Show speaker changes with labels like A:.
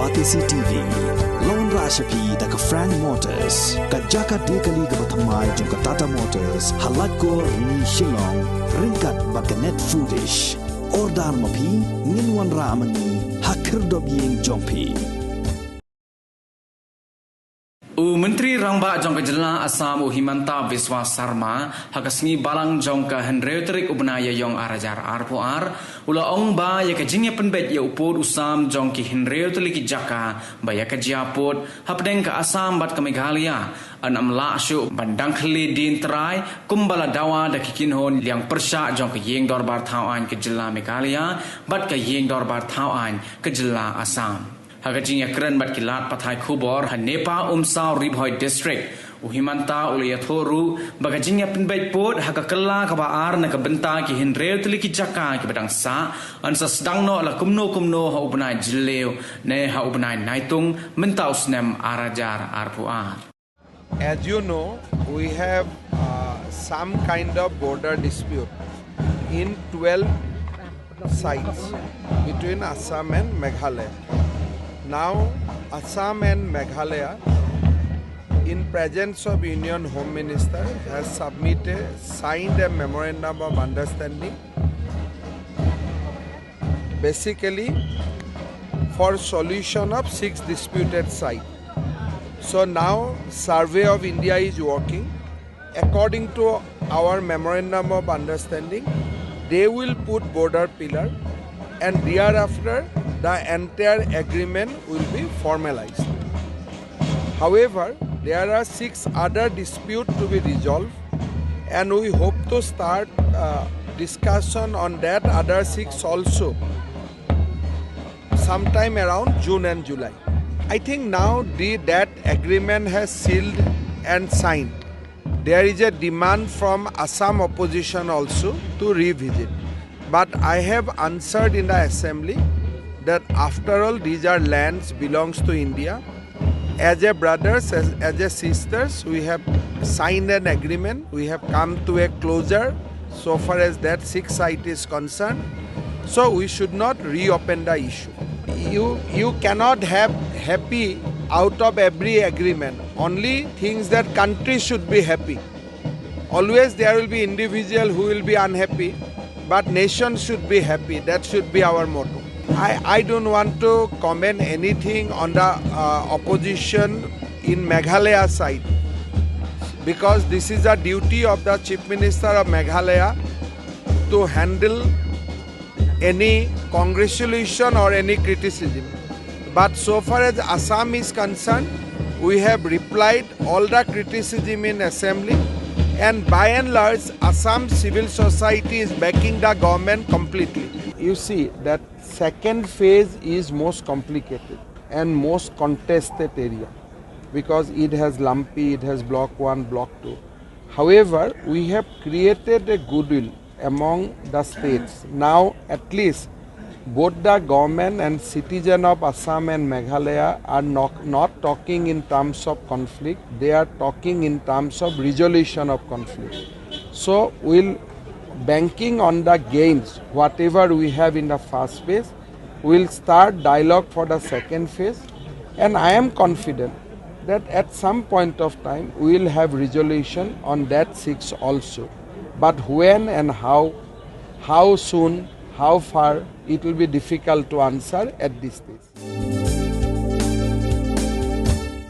A: Batisi TV Lone Rashapi Daka Frank Motors Kajaka Dekali Gabatamai Junka Tata Motors Halatko Ni Shillong Rinkat Bakanet Foodish Ordar Mapi Ninwan Ramani Hakirdob Ying Jompi
B: Menteri Rangba Jongka Jela Assam Himanta Viswa Sarma Hakasni Balang Jongka Hendreutrik Ubnaya Yong Arajar Arpoar Ula Ong Ba Yaka Jingïapynbeit Ya Upod Usam Jongki Hendreutrik Jaka Ba Yaka Jiapod Hapdeng Ka Assam Bat Ka Meghalaya Anam La Shuh Bandang Khyllie Din Terai Kumbala Dawa Da Kikinhon Liang Persya Jongka Yeng Dorbar Thawan Ke Jela Meghalaya Bat Ka Yeng Dorbar Thawan Ke Jela Assam Jingïapynbeit bat kilat pathai khubor Hanepa Umsau Ribhoi District Uhimanta Ulayathoru baga Jingïapynbeit pot hakakela kabaar na kabenta ki Hendreutrik Jaka ki badang sa ansa sedangno la kumno ha ubnai jileu ne ha ubnai naitung mentau snem arajar arpuar.
C: As you know, we have some kind of border dispute in 12 sites between Assam and Meghalaya. Now, Assam and Meghalaya, in presence of Union Home Minister, has signed a memorandum of understanding, basically for solution of 6 disputed sites. So now, Survey of India is working. According to our memorandum of understanding, they will put border pillar, and thereafter the entire agreement will be formalized. However, there are 6 other disputes to be resolved, and we hope to start discussion on that other 6 also sometime around June and July. I think now that agreement has sealed and signed. There is a demand from Assam opposition also to revisit. But I have answered in the assembly that after all these are lands belongs to India. As a brothers, as a sisters, we have signed an agreement. We have come to a closure so far as that 6 site is concerned. So we should not reopen the issue. You cannot have happy out of every agreement. Only things that country should be happy. Always there will be individual who will be unhappy, but nation should be happy. That should be our motto. I don't want to comment anything on the opposition in Meghalaya side, because this is a duty of the Chief Minister of Meghalaya to handle any congratulation or any criticism. But so far as Assam is concerned, we have replied all the criticism in assembly, and by and large Assam civil society is backing the government completely. You see that second phase is most complicated and most contested area because it has lumpy, it has block 1, block 2. However, we have created a goodwill among the states. Now at least both the government and citizen of Assam and Meghalaya are not talking in terms of conflict, they are talking in terms of resolution of conflict. So we'll banking on the gains, whatever we have in the first phase, we'll start dialogue for the second phase, and I am confident that at some point of time we will have resolution on that 6 also. But when and how soon, how far, it will be difficult to answer at this stage.